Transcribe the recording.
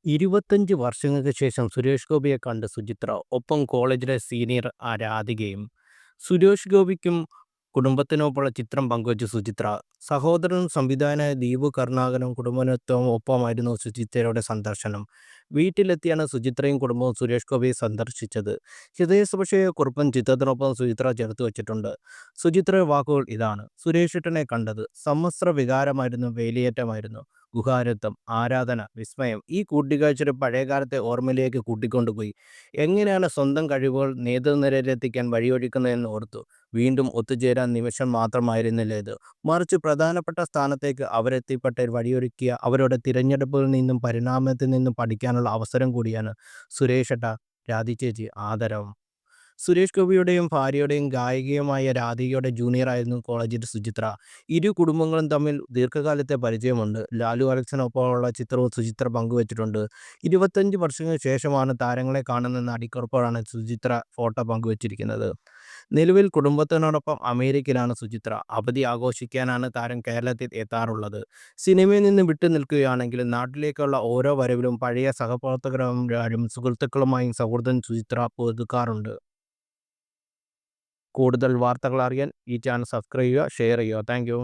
25 വർഷങ്ങൾക്ക് ശേഷം സുരേഷ് ഗോപിയെ കണ്ട് സുചിത്ര. ഒപ്പം കോളേജിലെ സീനിയർ രാധികയും. സുരേഷ് ഗോപിക്കും കുടുംബത്തിനൊപ്പമുള്ള ചിത്രം പങ്കുവച്ച് സുചിത്ര. സഹോദരനും സംവിധായകനായ ദീപു കരുണാകരനും കുടുംബത്തിനൊപ്പം ഒപ്പമായിരുന്നു സുചിത്രയുടെ സന്ദർശനം. വീട്ടിലെത്തിയാണ് സുചിത്രയും കുടുംബവും സുരേഷ് ഗോപിയെ സന്ദർശിച്ചത്. ഹൃദയസ്പർശിയായ കുറിപ്പും ചിത്രത്തിനൊപ്പം സുചിത്ര ചേർത്ത് വച്ചിട്ടുണ്ട്. സുചിത്രയുടെ വാക്കുകൾ ഇതാണ്: സുരേഷേട്ടനെ കണ്ടത് സമ്മിശ്ര വികാരമായിരുന്നു. വേലിയേറ്റമായിരുന്നു, ഗുഹാരത്വം, ആരാധന, വിസ്മയം. ഈ കൂട്ടിക്കാഴ്ചയുടെ പഴയകാലത്തെ ഓർമ്മയിലേക്ക് കൂട്ടിക്കൊണ്ടുപോയി. എങ്ങനെയാണ് സ്വന്തം കഴിവുകൾ നേതൃനിരയിലെത്തിക്കാൻ വഴിയൊരുക്കുന്നതെന്ന് ഓർത്തു. വീണ്ടും ഒത്തുചേരാൻ നിമിഷം മാത്രമായിരുന്നില്ല ഇത്, മറിച്ച് പ്രധാനപ്പെട്ട സ്ഥാനത്തേക്ക് അവരെത്തിപ്പെട്ട വഴിയൊരുക്കിയ അവരുടെ തിരഞ്ഞെടുപ്പുകളിൽ നിന്നും പരിണാമത്തിൽ നിന്നും പഠിക്കാനുള്ള അവസരം കൂടിയാണ്. സുരേഷേട്ട, രാധി ചേച്ചി, ആദരവും. സുരേഷ് ഗോപിയുടെയും ഭാര്യയുടെയും ഗായികയുമായ രാധികയുടെ ജൂനിയറായിരുന്നു കോളേജിൽ സുചിത്ര. ഇരു കുടുംബങ്ങളും തമ്മിൽ ദീർഘകാലത്തെ പരിചയമുണ്ട്. ലാലു അലക്സിനൊപ്പമുള്ള ചിത്രവും സുചിത്ര പങ്കുവച്ചിട്ടുണ്ട്. 25 വർഷങ്ങൾക്ക് ശേഷമാണ് താരങ്ങളെ കാണുന്നതെന്ന അടിക്കുറിപ്പോടാണ് സുചിത്ര ഫോട്ടോ പങ്കുവച്ചിരിക്കുന്നത്. നിലവിൽ കുടുംബത്തിനോടൊപ്പം അമേരിക്കയിലാണ് സുചിത്ര. അവധി ആഘോഷിക്കാനാണ് താരം കേരളത്തിൽ എത്താറുള്ളത്. സിനിമയിൽ നിന്ന് വിട്ടു നിൽക്കുകയാണെങ്കിലും നാട്ടിലേക്കുള്ള ഓരോ വരവിലും പഴയ സഹപ്രവർത്തകരും സുഹൃത്തുക്കളുമായും സൗഹൃദം സുചിത്ര പുതുക്കാറുണ്ട്. കൂടുതൽ വാർത്തകൾ അറിയാൻ ഈ ചാനൽ സബ്സ്ക്രൈബ് ചെയ്യുക, ഷെയർ ചെയ്യുക. Thank you.